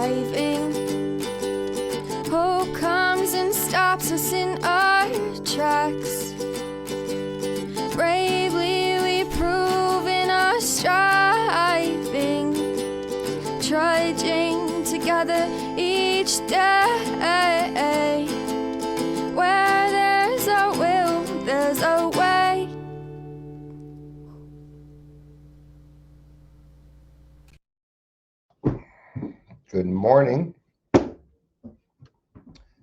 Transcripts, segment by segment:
driving. Hope comes and stops us in our tracks. Bravely we prove in our striving, trudging together each day. Where there's a will, there's a way. Good morning.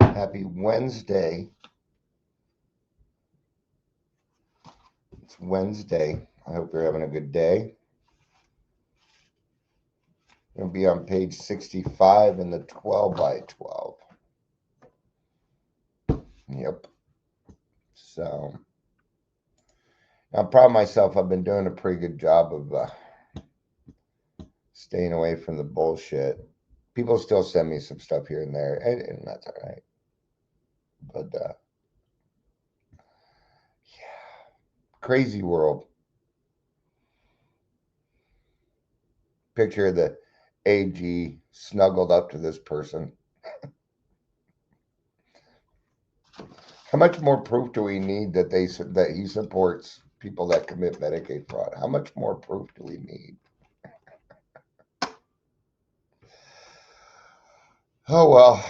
Happy Wednesday. It's Wednesday. I hope you're having a good day. Going to be on page 65 in the 12 by 12. Yep. So, I'm proud of myself. I've been doing a pretty good job of staying away from the bullshit. People still send me some stuff here and there, and that's all right. But, yeah. Crazy world. Picture of the AG snuggled up to this person. How much more proof do we need that he supports people that commit Medicaid fraud? How much more proof do we need? Oh, well,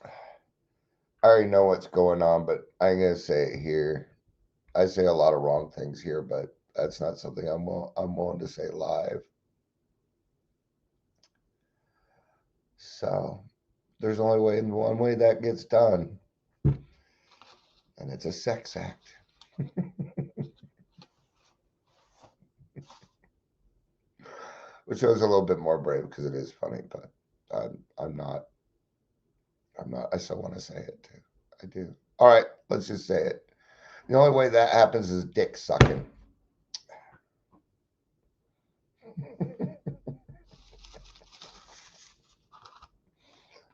I already know what's going on, but I'm going to say it here. I say a lot of wrong things here, but that's not something I'm willing to say live. So there's only one way that gets done, and it's a sex act. Which shows a little bit more brave because it is funny, but I'm not. I still want to say it too. I do. All right, let's just say it. The only way that happens is dick sucking.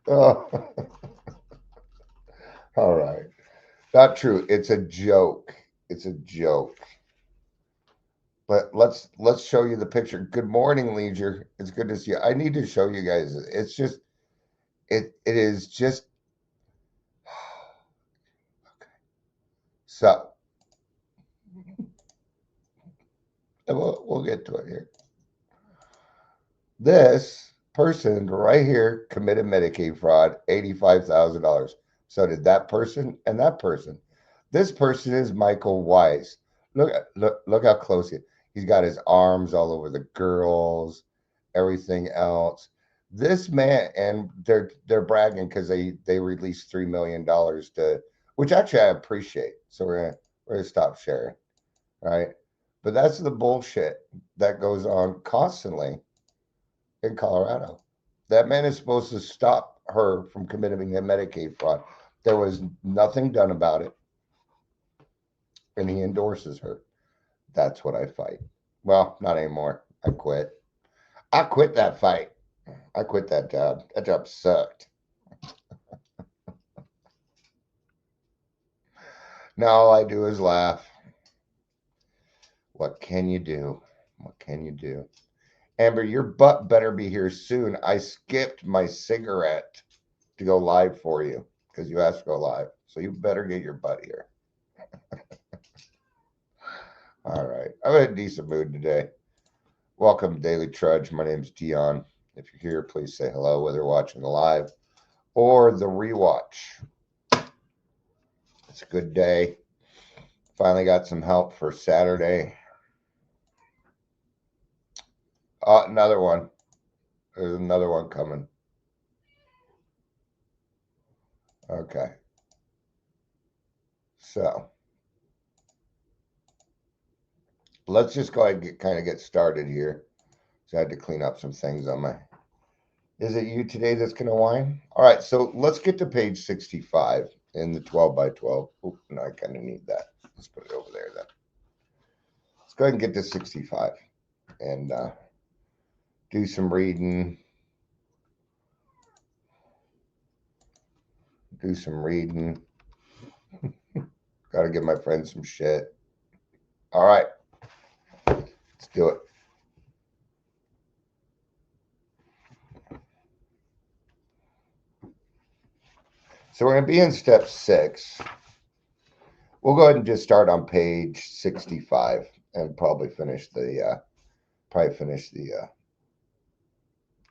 Oh. All right. Not true. It's a joke. It's a joke. But let's show you the picture. Good morning, Leisure. It's good to see you. I need to show you guys. It's just it is just okay. So we'll get to it here. This person right here committed Medicaid fraud, $85,000. So did that person and that person. This person is Michael Weiss. Look how close he's got his arms all over the girls, everything else. This man, and they're bragging because they released $3 million to, which actually I appreciate. So we're gonna stop sharing, right? But that's the bullshit that goes on constantly in Colorado. That man is supposed to stop her from committing a Medicaid fraud. There was nothing done about it, and he endorses her. That's what I fight. Well, not anymore. I quit. I quit that fight. I quit that job. That job sucked. Now all I do is laugh. What can you do? What can you do? Amber, your butt better be here soon. I skipped my cigarette to go live for you because you asked to go live. So you better get your butt here. All right. I'm in a decent mood today. Welcome, Daily Trudge. My name's Dion. If you're here, please say hello, whether you're watching the live or the rewatch. It's a good day. Finally got some help for Saturday. Another one. There's another one coming. Okay. So let's just go ahead and get started here. So I had to clean up some things on my. Is it you today that's going to whine? All right. So let's get to page 65 in the 12 by 12. Oh, no, I kind of need that. Let's put it over there then. Let's go ahead and get to 65 and do some reading. Do some reading. Got to give my friends some shit. All right. Let's do it. So we're going to be in step 6. We'll go ahead and just start on page 65 and probably finish the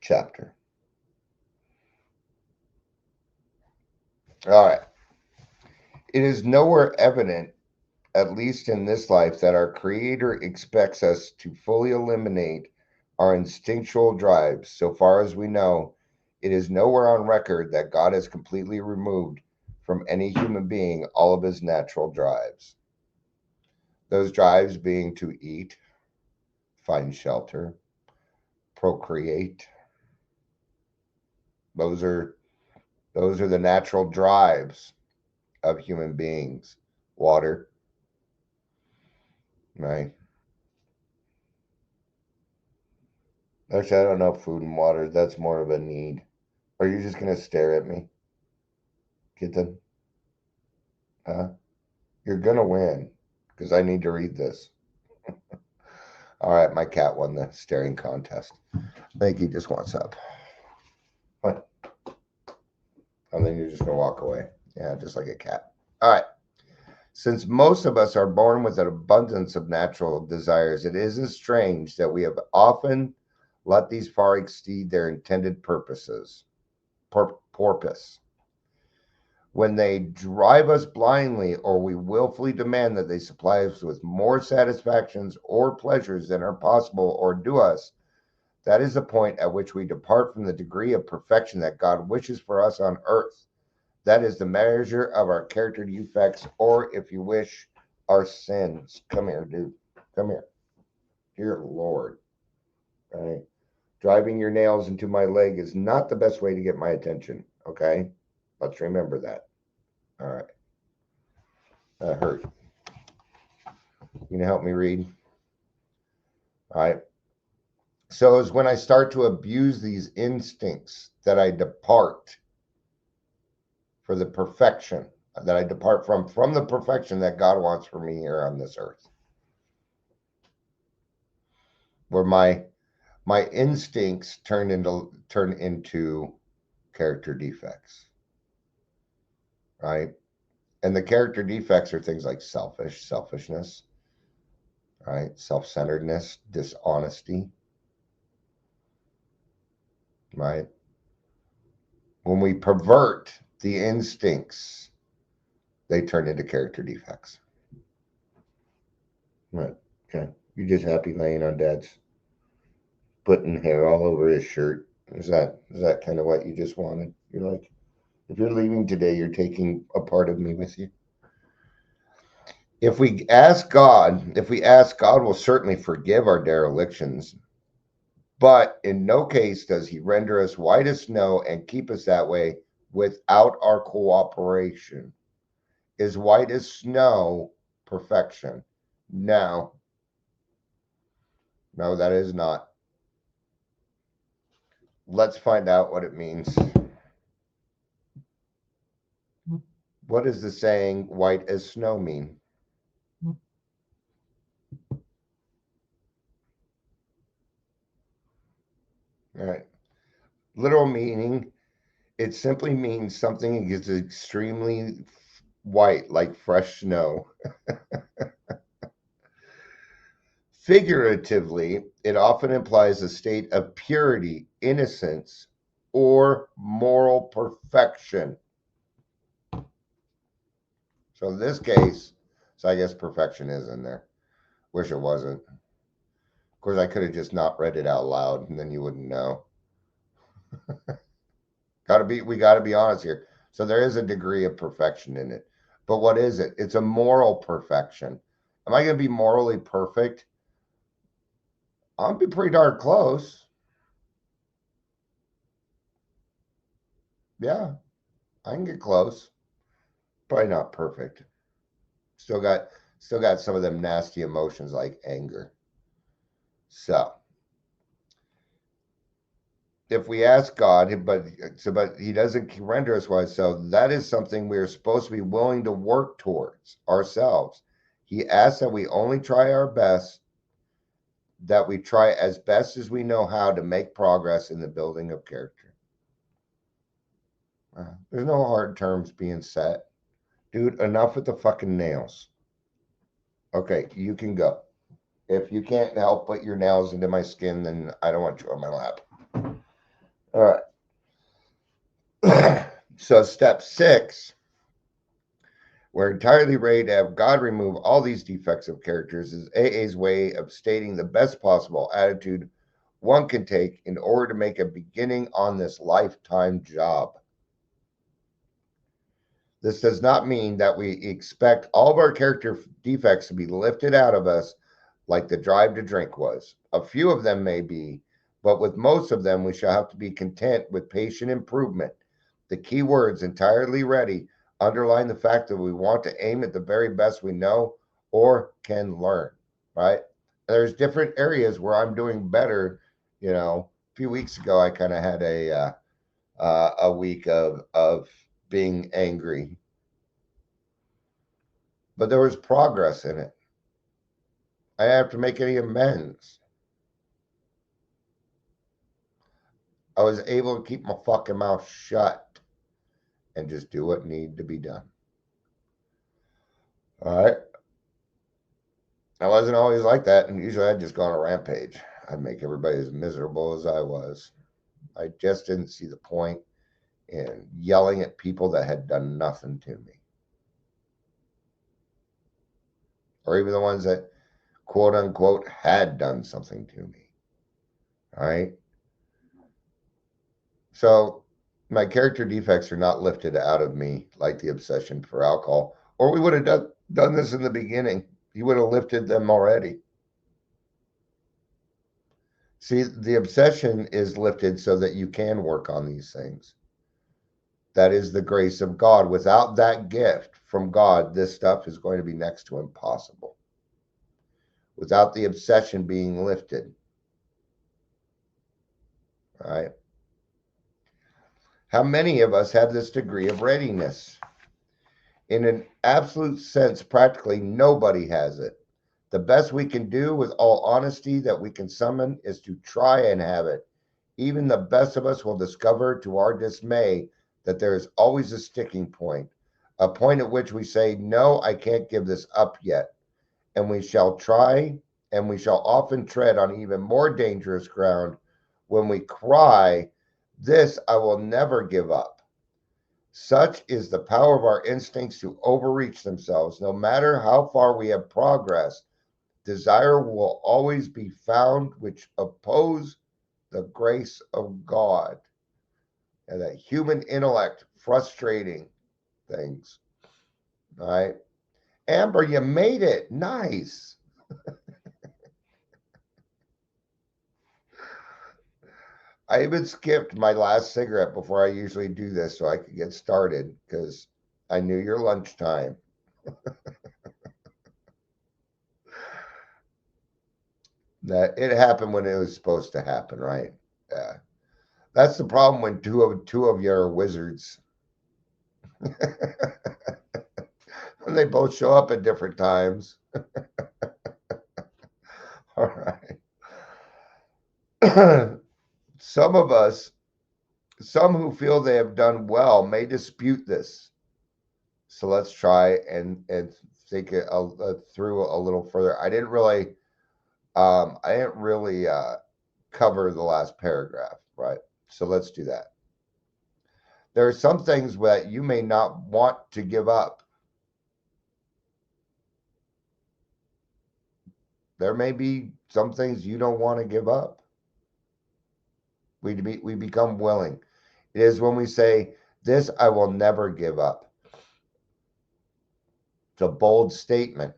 chapter. All right. It is nowhere evident, at least in this life, that our Creator expects us to fully eliminate our instinctual drives. So far as we know, it is nowhere on record that God has completely removed from any human being all of his natural drives. Those drives being to eat, find shelter, procreate. Those are the natural drives of human beings. Water, right? Actually, I don't know if food and water, that's more of a need. Are you just going to stare at me, kitten? Huh? You're going to win because I need to read this. All right, my cat won the staring contest. I think he just wants up. What? And then you're just going to walk away. Yeah, just like a cat. All right. Since most of us are born with an abundance of natural desires, it isn't strange that we have often let these far exceed their intended purpose. When they drive us blindly, or we willfully demand that they supply us with more satisfactions or pleasures than are possible or due us, that is the point at which we depart from the degree of perfection that God wishes for us on earth. That is the measure of our character defects, or if you wish, our sins. Come here, dude. Come here. Dear Lord. All right. Driving your nails into my leg is not the best way to get my attention. Okay? Let's remember that. All right. That hurt. You gonna help me read? All right. So it's when I start to abuse these instincts that I depart for the perfection that I depart from the perfection that God wants for me here on this earth. Where my instincts turn into character defects. Right? And the character defects are things like selfishness, right? Self-centeredness, dishonesty, right? When we pervert the instincts, they turn into character defects. Right. Okay. You just happy laying on Dad's putting hair all over his shirt. Is that kind of what you just wanted? You're like, if you're leaving today, you're taking a part of me with you. If we ask God, God will certainly forgive our derelictions, but in no case does he render us white as snow and keep us that way without our cooperation. Is white as snow perfection? No. No, that is not. Let's find out what it means. What does the saying white as snow mean? All right. Literal meaning, it simply means something is extremely white, like fresh snow. Figuratively, it often implies a state of purity, innocence, or moral perfection. So in this case, I guess perfection is in there. Wish it wasn't. Of course, I could have just not read it out loud, and then you wouldn't know. We gotta be honest here. So there is a degree of perfection in it. But what is it? It's a moral perfection. Am I gonna be morally perfect? I'll be pretty darn close. Yeah, I can get close. Probably not perfect. Still got some of them nasty emotions like anger. So if we ask God, but he doesn't render us wise, so that is something we are supposed to be willing to work towards ourselves. He asks that we only try our best, that we try as best as we know how to make progress in the building of character. There's no hard terms being set. Dude, enough with the fucking nails. Okay, you can go. If you can't help put your nails into my skin, then I don't want you on my lap. All right. So, step 6, we're entirely ready to have God remove all these defects of characters, is AA's way of stating the best possible attitude one can take in order to make a beginning on this lifetime job. This does not mean that we expect all of our character defects to be lifted out of us like the drive to drink was. A few of them may be, but with most of them, we shall have to be content with patient improvement. The key words entirely ready underline the fact that we want to aim at the very best we know or can learn, right? There's different areas where I'm doing better. A few weeks ago, I kind of had a week of being angry, but there was progress in it. I didn't have to make any amends. I was able to keep my fucking mouth shut and just do what needed to be done. All right. I wasn't always like that, and usually I'd just go on a rampage. I'd make everybody as miserable as I was. I just didn't see the point in yelling at people that had done nothing to me. Or even the ones that, quote unquote, had done something to me. All right. So my character defects are not lifted out of me like the obsession for alcohol, or we would have done this in the beginning. You would have lifted them already. See, the obsession is lifted so that you can work on these things. That is the grace of God. Without that gift from God, this stuff is going to be next to impossible. Without the obsession being lifted. All right. How many of us have this degree of readiness? In an absolute sense, practically nobody has it. The best we can do, with all honesty that we can summon, is to try and have it. Even the best of us will discover to our dismay that there is always a sticking point, a point at which we say, no, I can't give this up yet. And we shall try, and we shall often tread on even more dangerous ground when we cry, this I will never give up. Such is the power of our instincts to overreach themselves. No matter how far we have progressed, desire will always be found which oppose the grace of God. And that human intellect frustrating things. All right. Amber, you made it. Nice. I even skipped my last cigarette before I usually do this so I could get started because I knew your lunchtime. That it happened when it was supposed to happen, right? Yeah. That's the problem when two of you are wizards. And they both show up at different times. All right. Some of us, some who feel they have done well, may dispute this. So let's try and think it through a little further. I didn't really cover the last paragraph, right? So let's do that. There are some things that you may not want to give up. There may be some things you don't want to give up. We become willing. It is when we say, this I will never give up. It's a bold statement.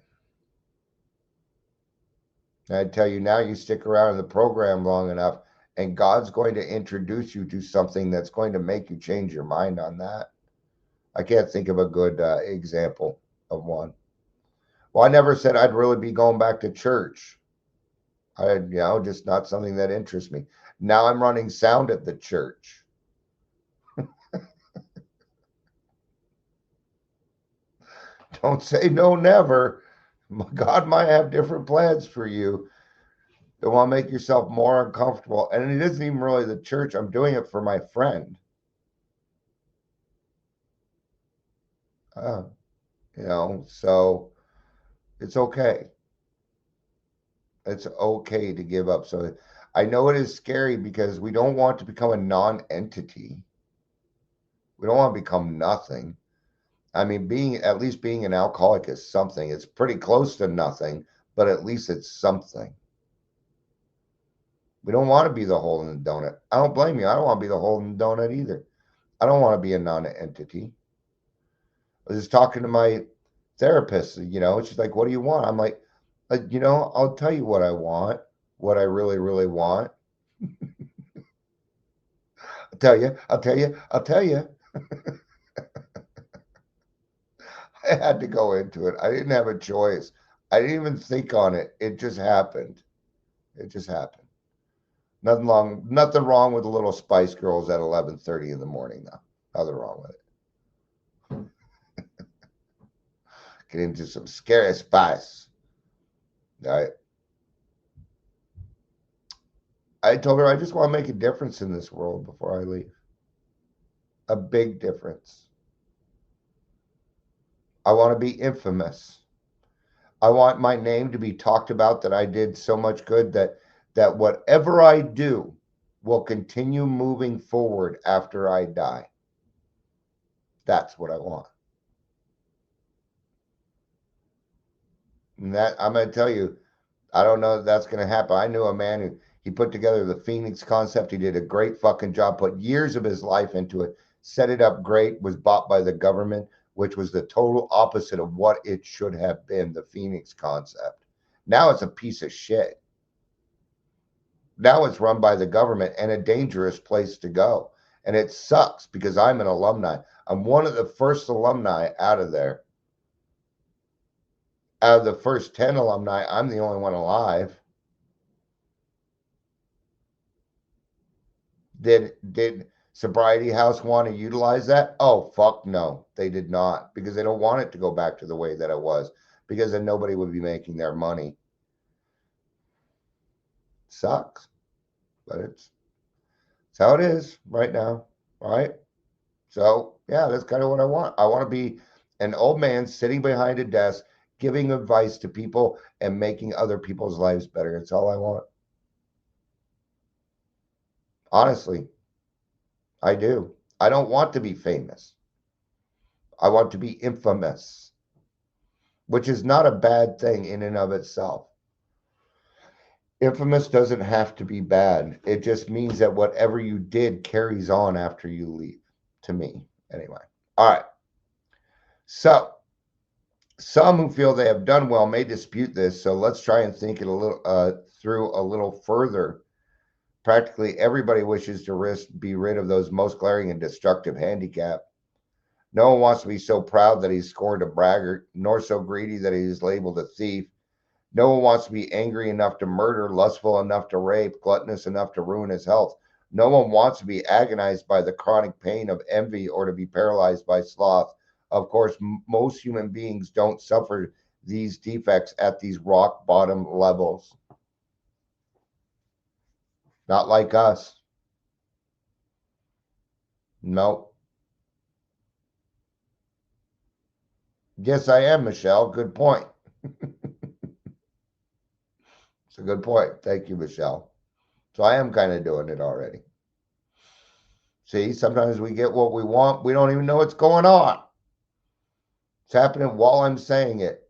And I tell you now, you stick around in the program long enough, and God's going to introduce you to something that's going to make you change your mind on that. I can't think of a good example of one. Well, I never said I'd really be going back to church. Just not something that interests me. Now I'm running sound at the church. Don't say no, never. God might have different plans for you. Don't want to make yourself more uncomfortable. And it isn't even really the church. I'm doing it for my friend. You know, so it's okay. It's okay to give up. So I know it is scary because we don't want to become a non-entity. We don't want to become nothing. I mean, being an alcoholic is something. It's pretty close to nothing, but at least it's something. We don't want to be the hole in the donut. I don't blame you. I don't want to be the hole in the donut either. I don't want to be a non-entity. I was just talking to my therapist, she's like, "What do you want?" I'm like, I'll tell you what I want, what I really, really want. I'll tell you, I'll tell you, I'll tell you. I had to go into it. I didn't have a choice. I didn't even think on it. It just happened. It just happened. Nothing wrong with the little Spice Girls at 11:30 in the morning, though. Nothing wrong with it. Get into some scary spice. All right. I told her I just want to make a difference in this world before I leave. A big difference. I want to be infamous. I want my name to be talked about, that I did so much good that whatever I do will continue moving forward after I die. That's what I want. And that, I'm going to tell you, I don't know if that's going to happen. I knew a man who, he put together the Phoenix concept. He did a great fucking job, put years of his life into it, set it up great, was bought by the government, which was the total opposite of what it should have been, the Phoenix concept. Now it's a piece of shit. Now it's run by the government and a dangerous place to go. And it sucks because I'm an alumni. I'm one of the first alumni out of there. Out of the first 10 alumni, I'm the only one alive. Did Sobriety House want to utilize that? Oh, fuck no. They did not, because they don't want it to go back to the way that it was, because then nobody would be making their money. Sucks, but it's how it is right now. All right. So, yeah, that's kind of what I want. I want to be an old man sitting behind a desk, giving advice to people and making other people's lives better. It's all I want. Honestly, I do. I don't want to be famous. I want to be infamous, which is not a bad thing in and of itself. Infamous doesn't have to be bad. It just means that whatever you did carries on after you leave, to me, anyway. All right. So, some who feel they have done well may dispute this, so let's try and think it a little through a little further. Practically everybody wishes to be rid of those most glaring and destructive handicap. No one wants to be so proud that he's scorned a braggart, nor so greedy that he is labeled a thief. No one wants to be angry enough to murder, lustful enough to rape, gluttonous enough to ruin his health. No one wants to be agonized by the chronic pain of envy or to be paralyzed by sloth. Of course, most human beings don't suffer these defects at these rock bottom levels. Not like us. No. Yes, I am, Michelle. Good point. It's a good point. Thank you, Michelle. So I am kind of doing it already. See, sometimes we get what we want. We don't even know what's going on. It's happening while I'm saying it.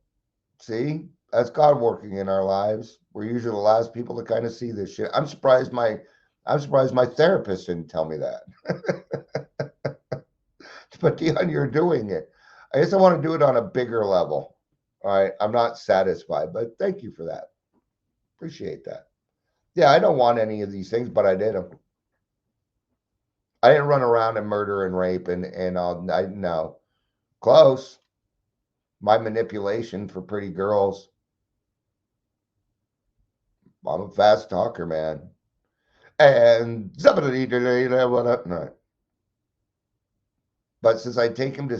See, that's God working in our lives. We're usually the last people to kind of see this shit. I'm surprised my therapist didn't tell me that. But Dion, you're doing it. I guess I want to do it on a bigger level. All right. I'm not satisfied, but thank you for that. Appreciate that. Yeah, I don't want any of these things, but I did them. I didn't run around and murder and rape and all. I no. Close. My manipulation for pretty girls. I'm a fast talker, man. And somebody today, no. But since I take them to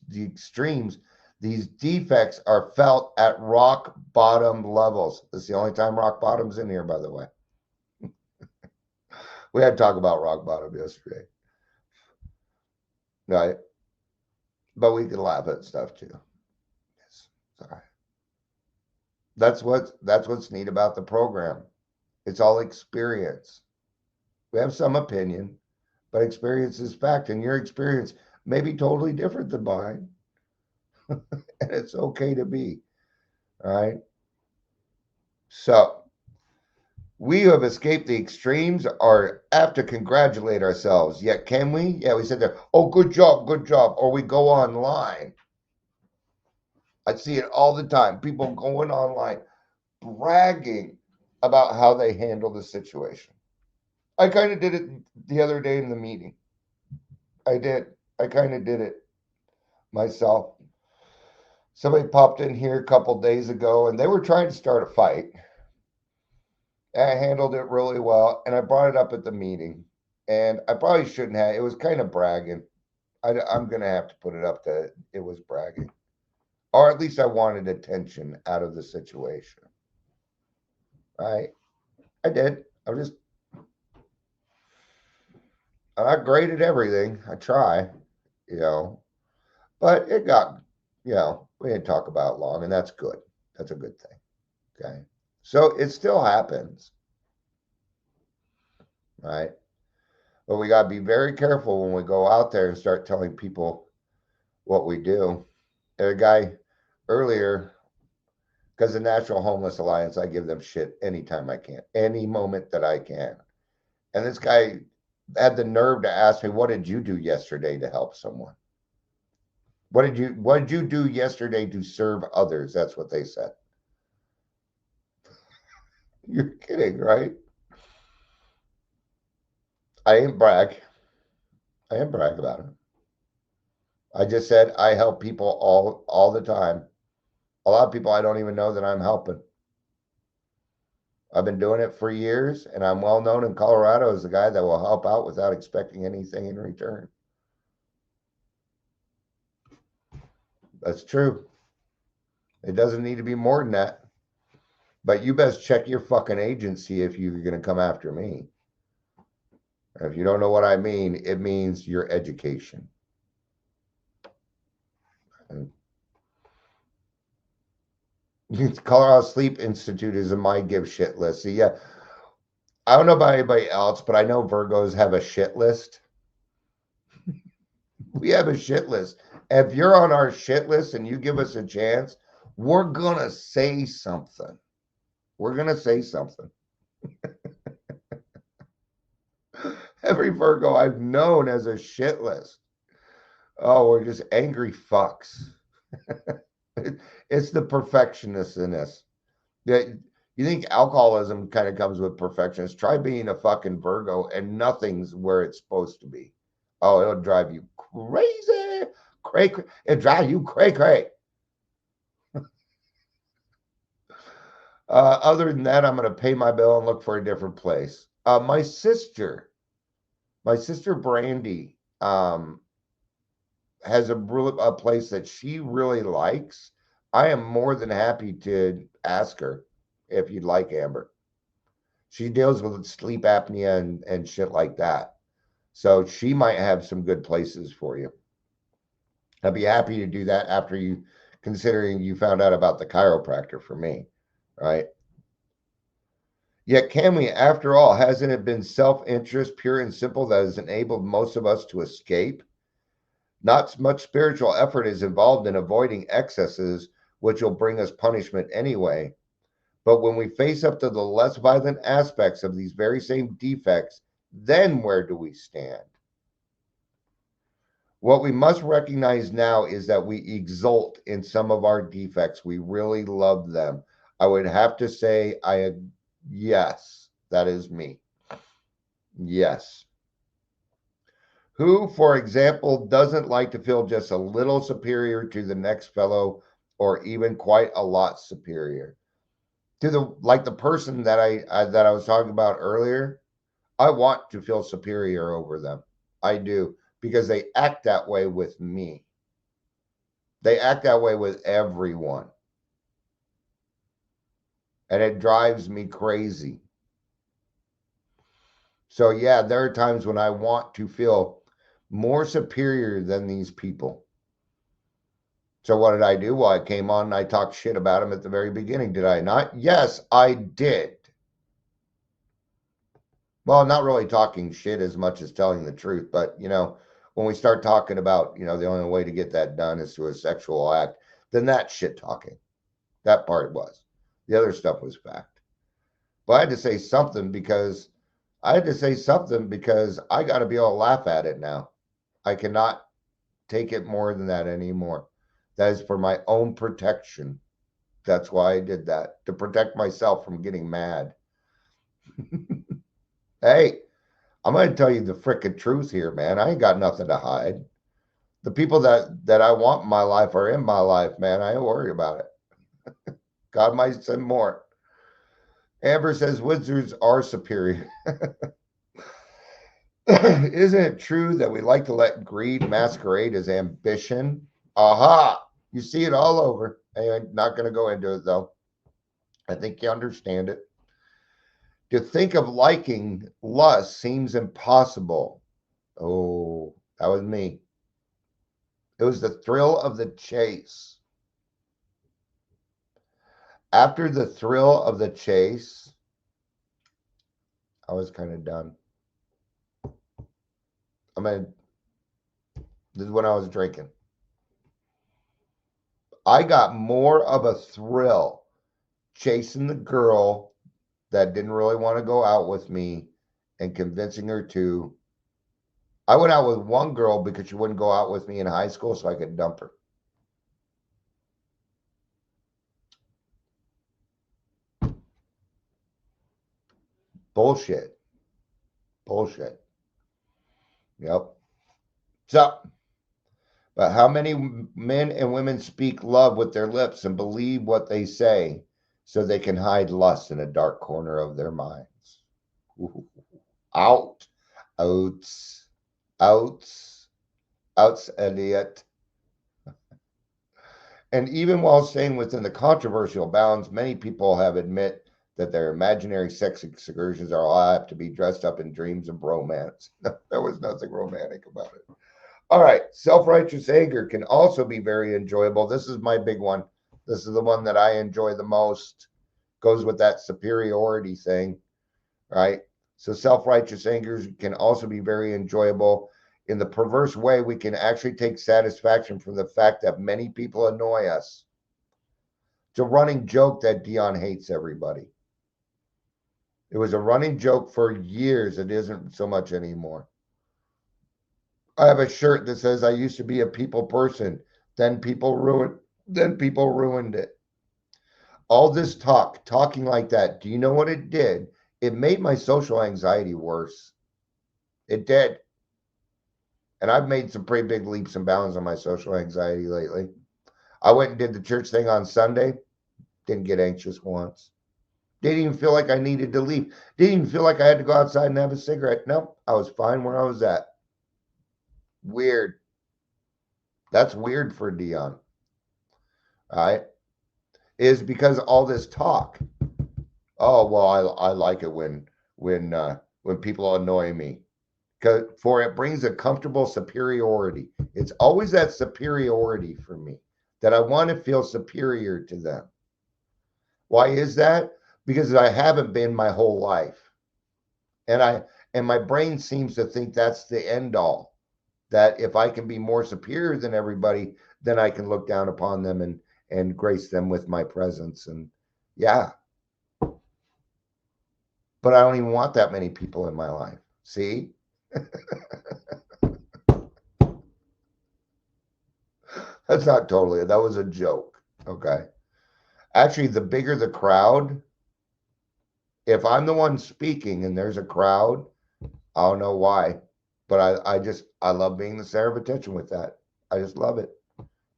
the extremes, these defects are felt at rock bottom levels. It's the only time rock bottom's in here, by the way. We had to talk about rock bottom yesterday. Right? but we can laugh at stuff too. Yes. Sorry. That's what's neat about the program. It's all experience. We have some opinion, but experience is fact, and your experience may be totally different than mine, and it's okay to be. All right. So we who have escaped the extremes are apt to congratulate ourselves. Yet, can we? Yeah, we said that. Oh, good job, good job. Or we go online. I see it all the time. People going online bragging about how they handle the situation. I kind of did it the other day in the meeting. I did. I kind of did it myself. Somebody popped in here a couple days ago and they were trying to start a fight. And I handled it really well. And I brought it up at the meeting. And I probably shouldn't have. It was kind of bragging. I'm going to have to put it up that it was bragging. Or at least I wanted attention out of the situation. Right? I did. I'm not great at everything. I try, you know, but it got, we didn't talk about it long, and that's good. That's a good thing. Okay. So it still happens, right? But we got to be very careful when we go out there and start telling people what we do. And a guy earlier, because the National Homeless Alliance, I give them shit anytime I can, any moment that I can. And this guy had the nerve to ask me, "What did you do yesterday to help someone? What did you do yesterday to serve others?" That's what they said. You're kidding, right? I ain't brag. I didn't brag about it. I just said I help people all the time. A lot of people I don't even know that I'm helping. I've been doing it for years, and I'm well known in Colorado as the guy that will help out without expecting anything in return. That's true. It doesn't need to be more than that. But you best check your fucking agency if you're going to come after me. If you don't know what I mean, it means your education. Colorado Sleep Institute is in my give shit list. See, yeah, I don't know about anybody else, but I know Virgos have a shit list. We have a shit list. If you're on our shit list and you give us a chance, we're going to say something. We're going to say something. Every Virgo I've known has a shit list. Oh, we're just angry fucks. It's the perfectionist in us. You think alcoholism kind of comes with perfectionist? Try being a fucking Virgo and nothing's where it's supposed to be. Oh, it'll drive you crazy. Cray, cray. It'll drive you cray, cray. Other than that, I'm going to pay my bill and look for a different place. My sister Brandy, has a place that she really likes. I am more than happy to ask her if you'd like, Amber. She deals with sleep apnea and shit like that. So she might have some good places for you. I'd be happy to do that after you, considering you found out about the chiropractor for me, right? Yet, can we, after all, hasn't it been self interest, pure and simple, that has enabled most of us to escape? Not much spiritual effort is involved in avoiding excesses, which will bring us punishment anyway. But when we face up to the less violent aspects of these very same defects, then where do we stand? What we must recognize now is that we exult in some of our defects. We really love them. I would have to say, yes, that is me. Yes. Who, for example, doesn't like to feel just a little superior to the next fellow, or even quite a lot superior to the person that I was talking about earlier? I want to feel superior over them. I do, because they act that way with me. They act that way with everyone. And it drives me crazy. So, yeah, there are times when I want to feel more superior than these people. So what did I do? Well, I came on and I talked shit about him at the very beginning. Did I not? Yes, I did. Well, not really talking shit as much as telling the truth, but when we start talking about, the only way to get that done is through a sexual act, then that's shit talking. That part was. The other stuff was fact. But I had to say something because I got to be able to laugh at it now. I cannot take it more than that anymore. That is for my own protection. That's why I did that, to protect myself from getting mad. Hey, I'm going to tell you the frickin' truth here, man. I ain't got nothing to hide. The people that I want in my life are in my life, man. I ain't worried about it. God might send more. Amber says wizards are superior. Isn't it true that we like to let greed masquerade as ambition? Aha! You see it all over. I'm not going to go into it, though. I think you understand it. To think of liking lust seems impossible. Oh, that was me. It was the thrill of the chase. After the thrill of the chase, I was kind of done. I mean, this is when I was drinking. I got more of a thrill chasing the girl that didn't really want to go out with me and convincing her to. I went out with one girl because she wouldn't go out with me in high school so I could dump her. Bullshit. Bullshit. Yep. So, but how many men and women speak love with their lips and believe what they say so they can hide lust in a dark corner of their minds? Ooh. Out. Outs. Outs. Outs, Elliot. And even while staying within the controversial bounds, many people have admit that their imaginary sex excursions are all apt to be dressed up in dreams of romance. There was nothing romantic about it. All right, self-righteous anger can also be very enjoyable. This is my big one. This is the one that I enjoy the most. Goes with that superiority thing, right? So self-righteous anger can also be very enjoyable. In the perverse way, we can actually take satisfaction from the fact that many people annoy us. It's a running joke that Dion hates everybody. It was a running joke for years. It isn't so much anymore. I have a shirt that says I used to be a people person. Then people ruined it. All this talking like that. Do you know what it did? It made my social anxiety worse. It did. And I've made some pretty big leaps and bounds on my social anxiety lately. I went and did the church thing on Sunday. Didn't get anxious once. Didn't even feel like I needed to leave. Didn't even feel like I had to go outside and have a cigarette. Nope. I was fine where I was at. Weird. That's weird for Dion. All right. Is because all this talk. Oh, well, I like it when people annoy me. For it brings a comfortable superiority. It's always that superiority for me, that I want to feel superior to them. Why is that? Because I haven't been my whole life. And my brain seems to think that's the end all. That if I can be more superior than everybody, then I can look down upon them and grace them with my presence. And yeah. But I don't even want that many people in my life. See? That's not totally, that was a joke. Okay. Actually, the bigger the crowd, if I'm the one speaking and there's a crowd, I don't know why, but I love being the center of attention with that. I just love it.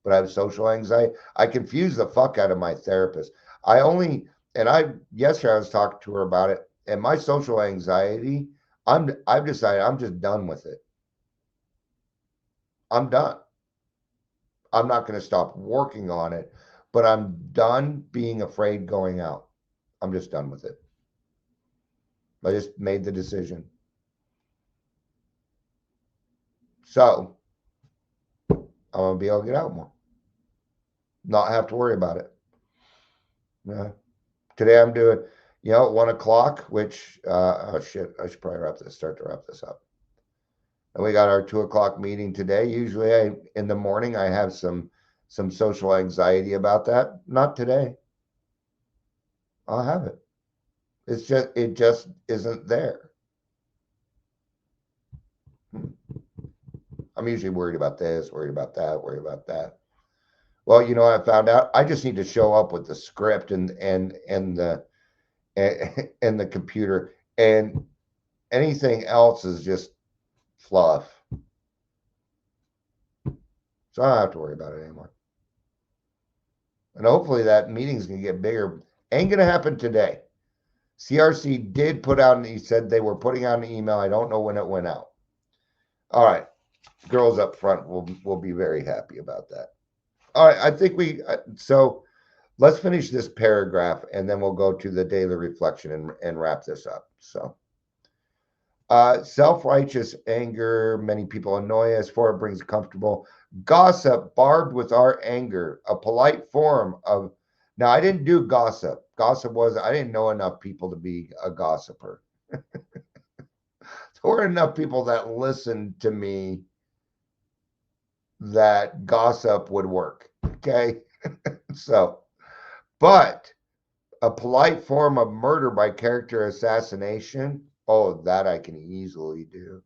But I have social anxiety. I confuse the fuck out of my therapist. Yesterday I was talking to her about it, and my social anxiety, I've decided I'm just done with it. I'm done. I'm not going to stop working on it, but I'm done being afraid going out. I'm just done with it. I just made the decision. So I'm going to be able to get out more. not have to worry about it. Yeah. Today I'm doing, at 1 o'clock, which, oh shit, I should probably start to wrap this up. And we got our 2 o'clock meeting today. Usually in the morning, I have some social anxiety about that. Not today. I'll have it. It just isn't there. I'm usually worried about this, worried about that, worried about that. Well, I found out I just need to show up with the script and the and the computer, and anything else is just fluff. So I don't have to worry about it anymore. And hopefully that meeting's gonna get bigger. Ain't gonna happen today. CRC did put out, and he said they were putting out an email. I don't know when it went out. All right, girls up front will be very happy about that. All right, I think so let's finish this paragraph and then we'll go to the daily reflection and wrap this up. So, self-righteous anger, many people annoy us, for it brings comfortable. Gossip, barbed with our anger, a polite form of. Now, I didn't do gossip. Gossip I didn't know enough people to be a gossiper. There weren't enough people that listened to me that gossip would work. Okay. So, but a polite form of murder by character assassination, oh, that I can easily do.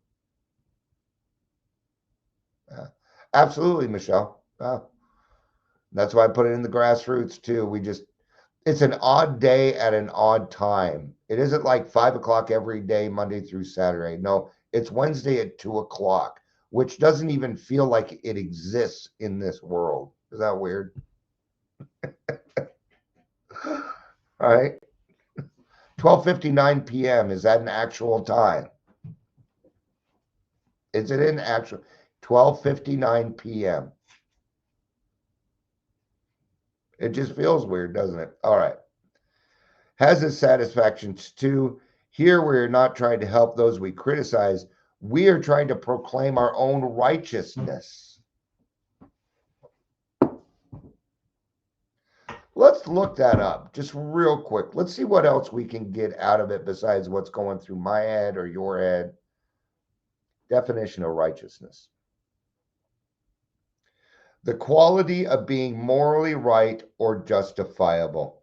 Absolutely, Michelle. That's why I put it in the grassroots too. It's an odd day at an odd time. It isn't like 5 o'clock every day, Monday through Saturday. No, it's Wednesday at 2 o'clock, which doesn't even feel like it exists in this world. Is that weird? All right. 12:59 p.m. Is that an actual time? Is it an actual 12:59 p.m.? It just feels weird, doesn't it? All right. Has its satisfactions too. Here we're not trying to help those we criticize. We are trying to proclaim our own righteousness. Let's look that up just real quick. Let's see what else we can get out of it besides what's going through my head or your head. Definition of righteousness: the quality of being morally right or justifiable.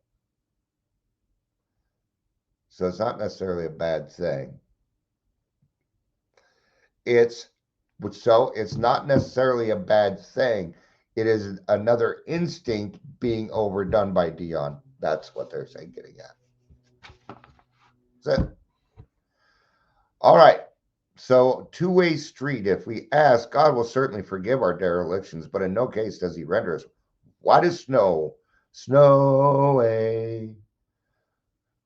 So it's not necessarily a bad thing. It's not necessarily a bad thing. It is another instinct being overdone by Dion. That's what they're saying, getting at. That's it. All right. So, two-way street. If we ask, God will certainly forgive our derelictions, but in no case does he render us white as snow. Snowy.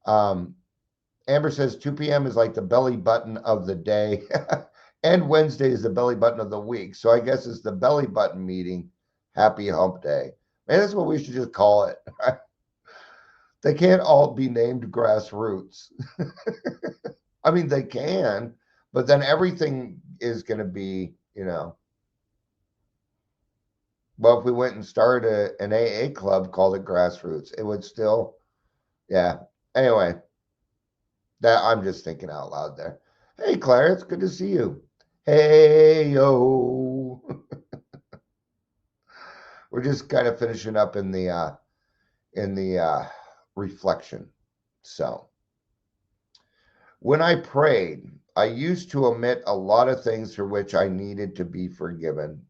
Amber says 2 p.m. is like the belly button of the day, and Wednesday is the belly button of the week. So I guess it's the belly button meeting. Happy hump day. Man, that's what we should just call it. They can't all be named grassroots. I mean, they can, but then everything is going to be, well, if we went and started an AA club, called it grassroots, it would still, yeah. Anyway, that I'm just thinking out loud there. Hey, Claire, it's good to see you. Hey, yo. We're just kind of finishing up in the reflection. So, when I prayed, I used to omit a lot of things for which I needed to be forgiven.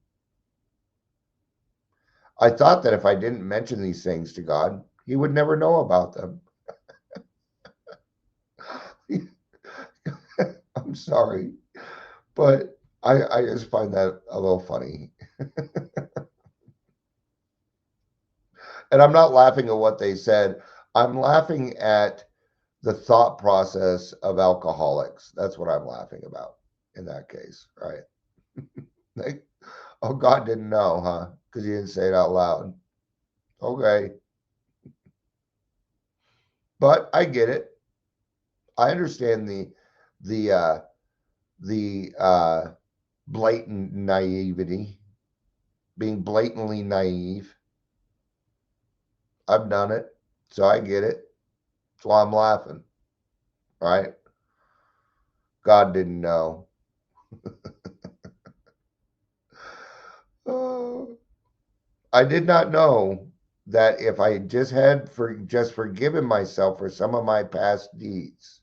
I thought that if I didn't mention these things to God, he would never know about them. I'm sorry, but I just find that a little funny. And I'm not laughing at what they said. I'm laughing at the thought process of alcoholics. That's what I'm laughing about in that case, right? Like, oh, God didn't know, huh? Because he didn't say it out loud. Okay. But I get it. I understand the blatant naivety, being blatantly naive. I've done it, so I get it. That's why I'm laughing, right? God didn't know. Oh, I did not know that if I just forgiven myself for some of my past deeds,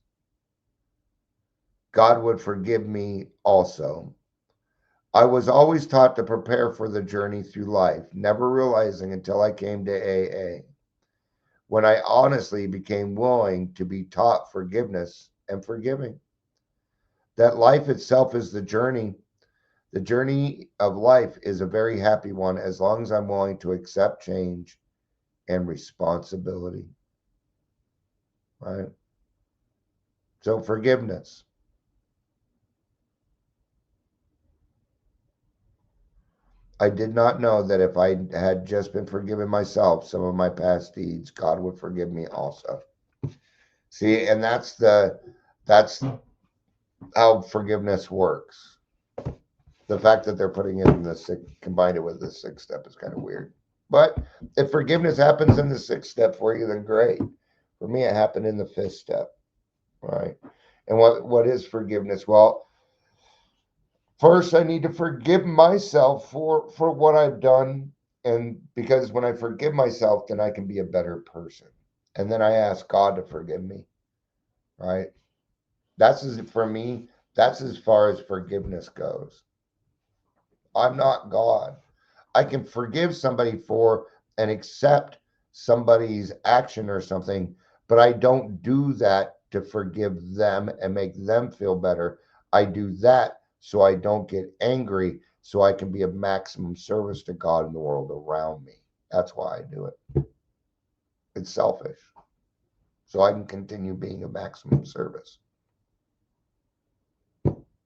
God would forgive me also. I was always taught to prepare for the journey through life, never realizing until I came to AA, when I honestly became willing to be taught forgiveness and forgiving. That life itself is the journey. The journey of life is a very happy one as long as I'm willing to accept change and responsibility, right? So, forgiveness. I did not know that if I had just been forgiving myself some of my past deeds, God would forgive me also. See, and that's how forgiveness works. The fact that they're putting it in the sixth, combined it with the sixth step is kind of weird. But if forgiveness happens in the sixth step for you, then great. For me, it happened in the fifth step, right? And what is forgiveness? Well, first I need to forgive myself for what I've done, and because when I forgive myself, then I can be a better person. And then I ask God to forgive me, right? That's as for me, that's as far as forgiveness goes. I'm not God. I can forgive somebody for and accept somebody's action or something, but I don't do that to forgive them and make them feel better. I do that so I don't get angry, so I can be of maximum service to God and the world around me. That's why I do it. It's selfish. So I can continue being of maximum service.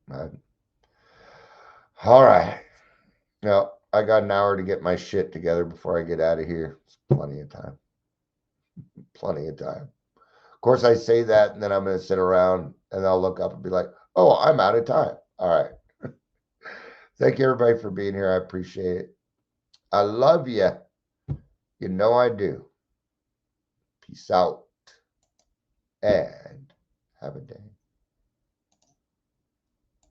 Right? All right. Now, I got an hour to get my shit together before I get out of here. It's plenty of time. Plenty of time. Of course, I say that, and then I'm going to sit around and I'll look up and be like, oh, I'm out of time. All right. Thank you, everybody, for being here. I appreciate it. I love you. You know I do. Peace out and have a day.